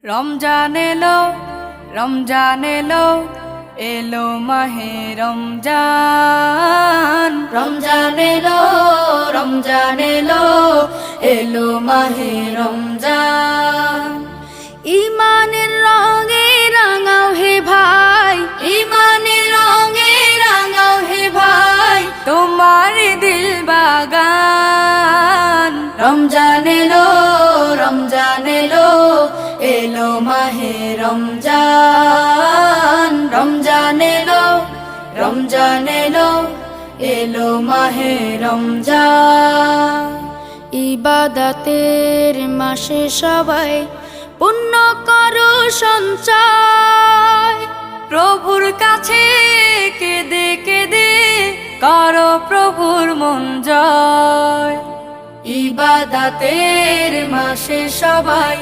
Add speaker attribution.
Speaker 1: রমজান এলো, রমজান এলো, এলো মাহে রমজান। রমজান এলো, রমজান এলো, এলো মাহে রমজান। ইমানের রঙে রাঙাও হে ভাই, ইমানের রঙে রাঙাও হে ভাই, তোমার দিল বাগান। রমজান এলো, রমজান এলো, এলো মাহে রমজান। রমজান এলো, রমজান এলো, এলো মাহে রমজান। ইবাদতের মাসে সবাই পুণ্য করো সঞ্চয়, প্রভুর কাছে কেঁদে কেঁদে করো প্রভুর মন জয়। ইবাদতের মাসে সবাই